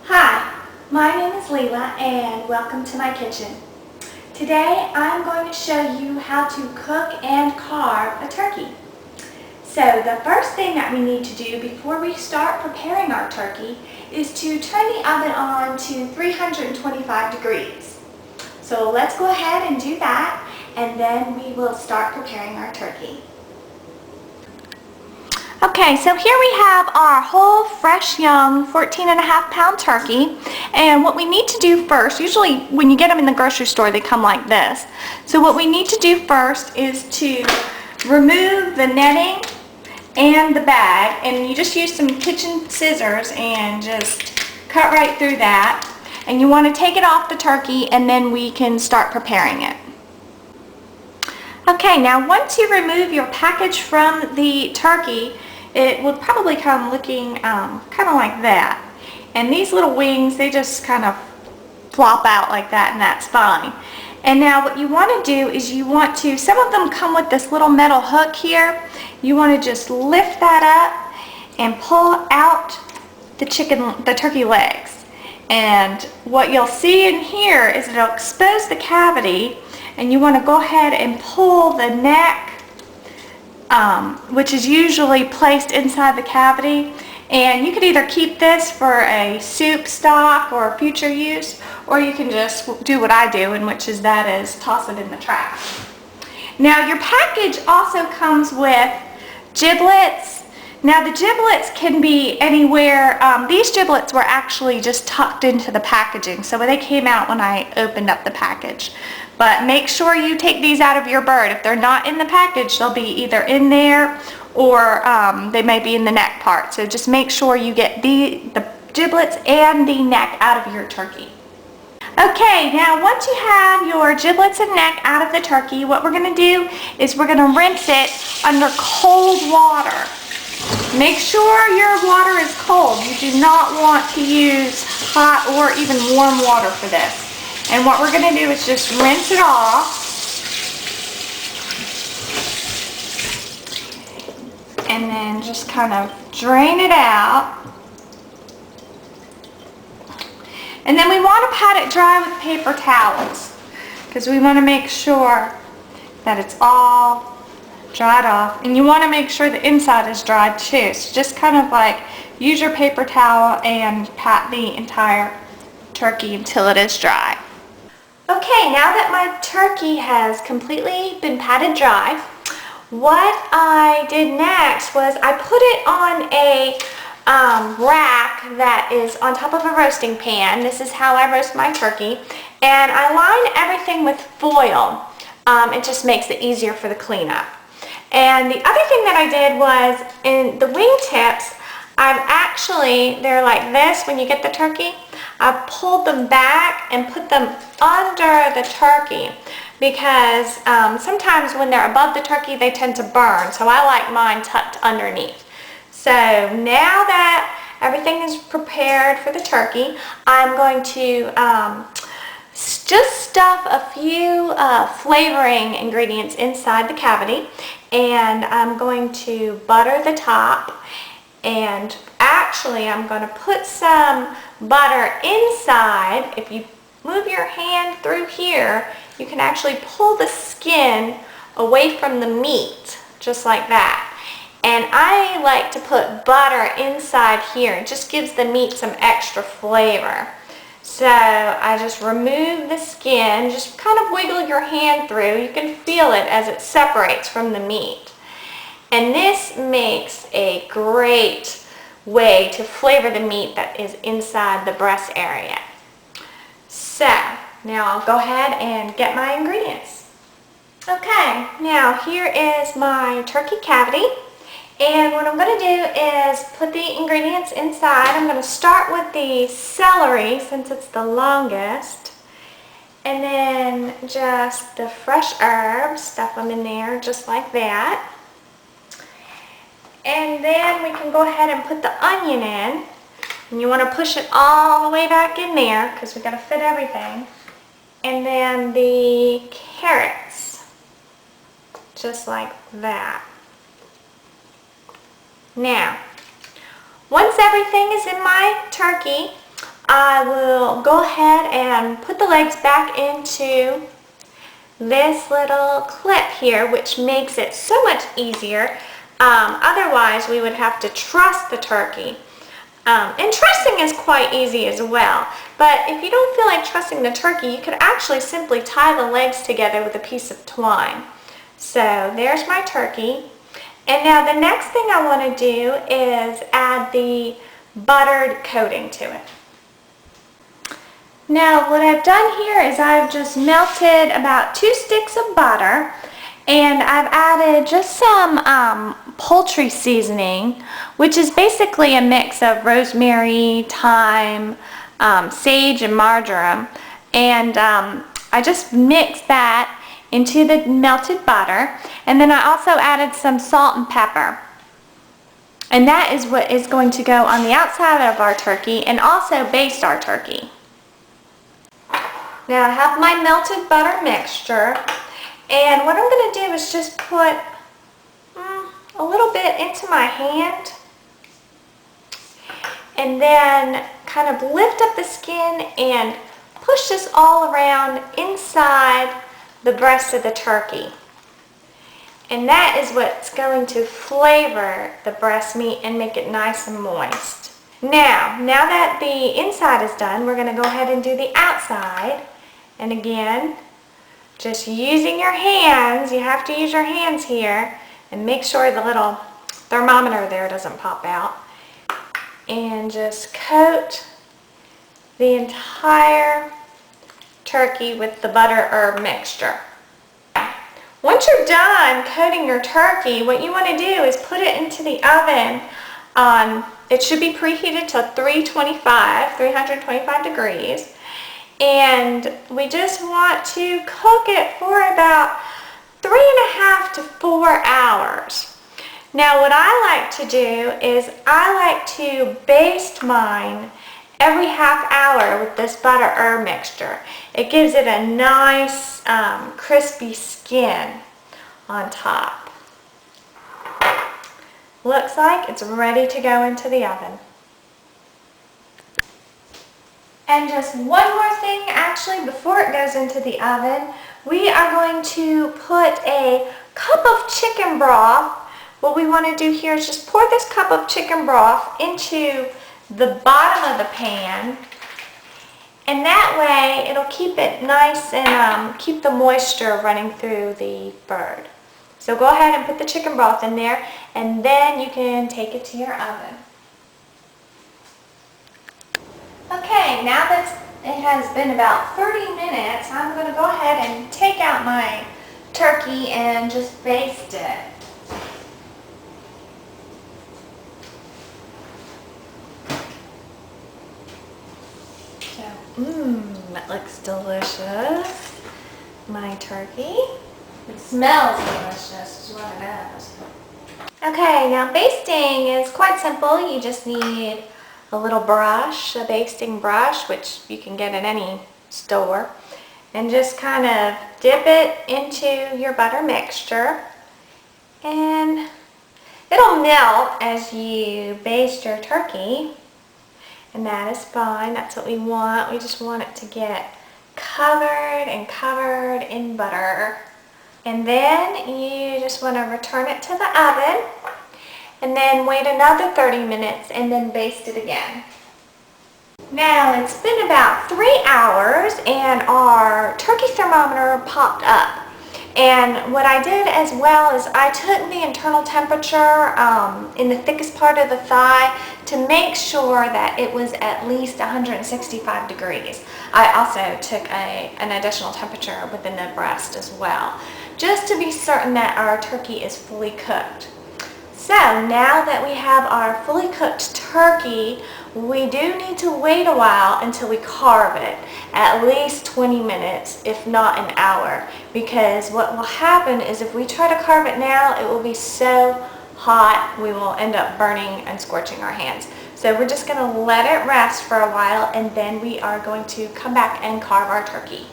Hi, my name is Leela and welcome to my kitchen. Today I'm going to show you how to cook and carve a turkey. So the first thing that we need to do before we start preparing our turkey is to turn the oven on to 325 degrees. So let's go ahead and do that, and then we will start preparing our turkey. Okay, so here we have our whole, fresh, young 14.5-pound turkey. And what we need to do first, usually when you get them in the grocery store, they come like this. So what we need to do first is to remove the netting and the bag. And you just use some kitchen scissors and just cut right through that. And you want to take it off the turkey, and then we can start preparing it. Okay, now once you remove your package from the turkey, it will probably come looking kind of like that. And these little wings, they just kind of flop out like that, and that's fine. And now what you want to do is you want to, some of them come with this little metal hook here. You want to just lift that up and pull out the turkey legs. And what you'll see in here is it'll expose the cavity, and you want to go ahead and pull the neck, which is usually placed inside the cavity. And you could either keep this for a soup stock or future use, or you can just do what I do, and which is toss it in the trash. Now your package also comes with giblets. Now the giblets can be anywhere. These giblets were actually just tucked into the packaging, so they came out when I opened up the package. But make sure you take these out of your bird. If they're not in the package, they'll be either in there or they may be in the neck part. So just make sure you get the giblets and the neck out of your turkey. Okay, now once you have your giblets and neck out of the turkey, what we're going to do is we're going to rinse it under cold water. Make sure your water is cold. You do not want to use hot or even warm water for this. And what we're going to do is just rinse it off. And then just kind of drain it out. And then we want to pat it dry with paper towels, because we want to make sure that it's all dried off. And you want to make sure the inside is dried too. So just kind of like use your paper towel and pat the entire turkey until it is dry. Okay, now that my turkey has completely been patted dry, what I did next was I put it on a rack that is on top of a roasting pan. This is how I roast my turkey. And I line everything with foil. It just makes it easier for the cleanup. And the other thing that I did was, in the wing tips, they're like this when you get the turkey. I pulled them back and put them under the turkey, because sometimes when they're above the turkey they tend to burn, so I like mine tucked underneath. So now that everything is prepared for the turkey, I'm going to just stuff a few flavoring ingredients inside the cavity, and I'm going to butter the top. And actually, I'm going to put some butter inside. If you move your hand through here, you can actually pull the skin away from the meat, just like that. And I like to put butter inside here. It just gives the meat some extra flavor. So I just remove the skin, just kind of wiggle your hand through. You can feel it as it separates from the meat. And this makes a great way to flavor the meat that is inside the breast area. So now I'll go ahead and get my ingredients. Okay, now here is my turkey cavity. And what I'm going to do is put the ingredients inside. I'm going to start with the celery, since it's the longest. And then just the fresh herbs, stuff them in there just like that. And then we can go ahead and put the onion in. And you want to push it all the way back in there, because we've got to fit everything. And then the carrots, just like that. Now, once everything is in my turkey, I will go ahead and put the legs back into this little clip here, which makes it so much easier. Otherwise, we would have to truss the turkey. And trussing is quite easy as well. But if you don't feel like trussing the turkey, you could actually simply tie the legs together with a piece of twine. So there's my turkey. And now the next thing I want to do is add the buttered coating to it. Now what I've done here is I've just melted about 2 sticks of butter, and I've added just some poultry seasoning, which is basically a mix of rosemary, thyme, sage, and marjoram. And I just mixed that into the melted butter, and then I also added some salt and pepper. And that is what is going to go on the outside of our turkey and also baste our turkey. Now I have my melted butter mixture, and what I'm going to do is just put a little bit into my hand and then kind of lift up the skin and push this all around inside the breast of the turkey. And that is what's going to flavor the breast meat and make it nice and moist. Now that the inside is done, we're going to go ahead and do the outside. And again, just using your hands, you have to use your hands here, and make sure the little thermometer there doesn't pop out. And just coat the entire turkey with the butter herb mixture. Once you're done coating your turkey, what you want to do is put it into the oven. It should be preheated to 325 degrees. And we just want to cook it for about 3.5 to 4 hours. Now what I like to do is I like to baste mine every half hour with this butter herb mixture. It gives it a nice crispy skin on top. Looks like it's ready to go into the oven. And just one more thing, actually, before it goes into the oven, we are going to put a cup of chicken broth. What we want to do here is just pour this cup of chicken broth into the bottom of the pan, and that way it'll keep it nice and keep the moisture running through the bird. So go ahead and put the chicken broth in there, and then you can take it to your oven. Okay, now that it has been about 30 minutes, I'm going to go ahead and take out my turkey and just baste it. That looks delicious. My turkey. It smells delicious, is what it is. Okay, now basting is quite simple. You just need a little brush, a basting brush, which you can get at any store, and just kind of dip it into your butter mixture, and it'll melt as you baste your turkey, and that is fine. That's what we want. We just want it to get covered and covered in butter. And then you just want to return it to the oven, and then wait another 30 minutes and then baste it again. Now it's been about 3 hours and our turkey thermometer popped up. And what I did as well is I took the internal temperature in the thickest part of the thigh to make sure that it was at least 165 degrees. I also took an additional temperature within the breast as well, just to be certain that our turkey is fully cooked. So now that we have our fully cooked turkey, we do need to wait a while until we carve it, at least 20 minutes, if not an hour, because what will happen is if we try to carve it now, it will be so hot we will end up burning and scorching our hands. So we're just going to let it rest for a while, and then we are going to come back and carve our turkey.